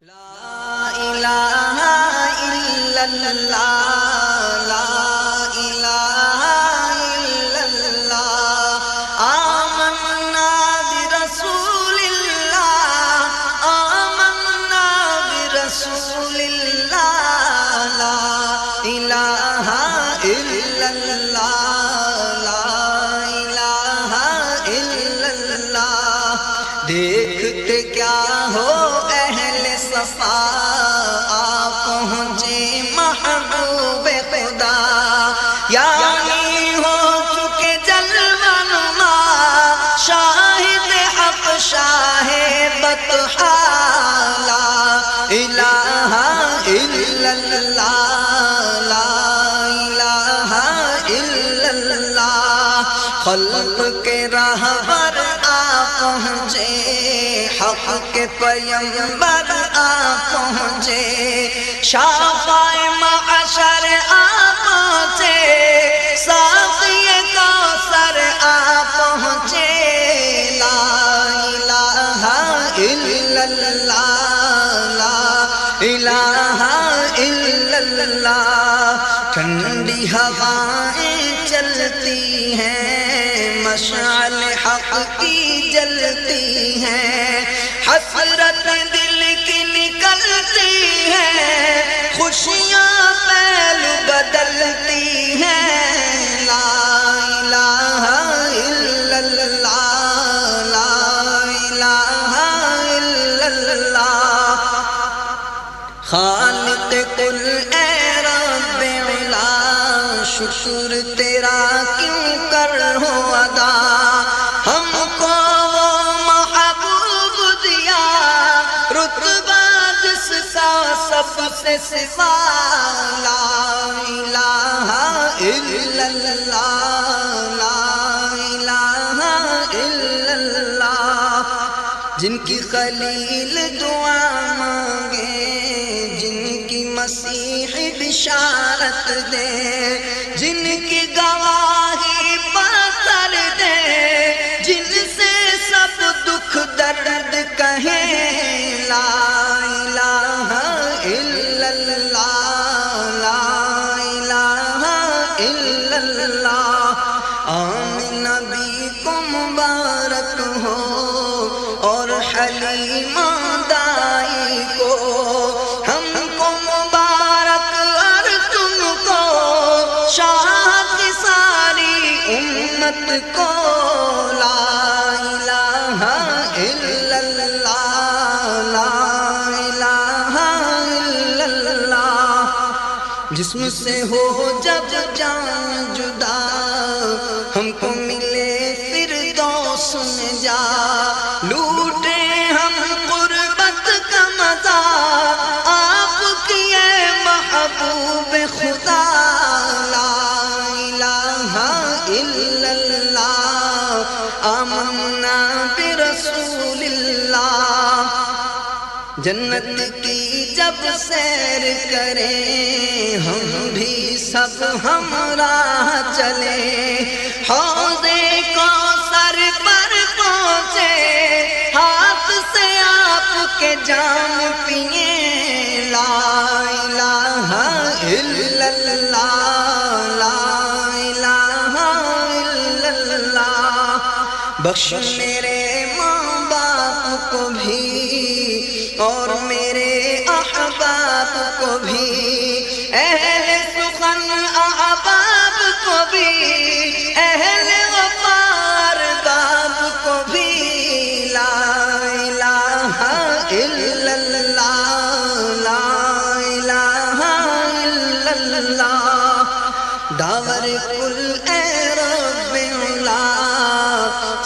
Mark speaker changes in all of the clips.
Speaker 1: لا الہ الا اللہ لا الہ الا اللہ آمنا برسول اللہ آمنا برسول اللہ لا الہ الا اللہ لا الہ الا اللہ دیکھتے کیا ہو صفا آپ پہنچے محبوب خدا یعنی ہو چکے جلوہ نما شاہد حق شاہ بطحا لا الہ الا اللہ لا الہ الا اللہ خلق کے رہبر آپ پہنچے حق کے پیغمبر آپ پہنچے شافع معشر آپ پہنچے ساقی کوثر آپ پہنچے لا الہ الا اللہ لا الہ الا اللہ ٹھنڈی ہوائیں چلتی ہیں مشعل حق کی جلتی ہیں حسرت دل کی نکلتی ہے خوشیاں پہلو بدلتی ہیں لا الہ الا اللہ لا الہ الا اللہ خالق کل اے رب علا شکر تیرا کیوں کر ہو ادا ہم کو سب سے سوا لا الہ الا اللہ لا الہ الا اللہ جن کی خلیل دعا مانگے جن کی مسیح بشارت دے جن کی گواہی پاتر دے جن سے سب دکھ درد کہیں لا الہ الا اللہ لا الہ الا اللہ آمنہ بھی کو مبارک ہو اور حلیمہ دائی کو ہم کو مبارک اور تم کو شاہ کی ساری امت کو لا الہ الا اللہ لا جسم سے ہو جب جان جدا ہم کو ملے فردوس میں جا لوٹے ہم قربت کا مزہ آپ کیے محبوب خدا لا الہ الا اللہ آمنا برسول اللہ جنت کی جب سیر کریں ہم بھی سب ہمراہ چلے حوض کوثر پر پہنچے ہاتھ سے آپ کے جام پیئیں لا الہ الا اللہ لا الہ الا اللہ بخش میرے ماں باپ کو بھی اور میرے احباب کو بھی اہل سخن احباب کو بھی اہل وفار باب کو بھی لا الہ الا اللہ لا الہ الا اللہ داور کل اے رب علا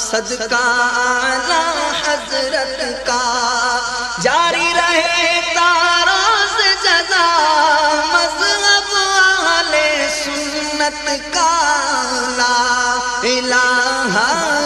Speaker 1: صدقہ اعلی حضرت کا جاری رہے تاراز جزا مذہب اہل سنت کا لا الہ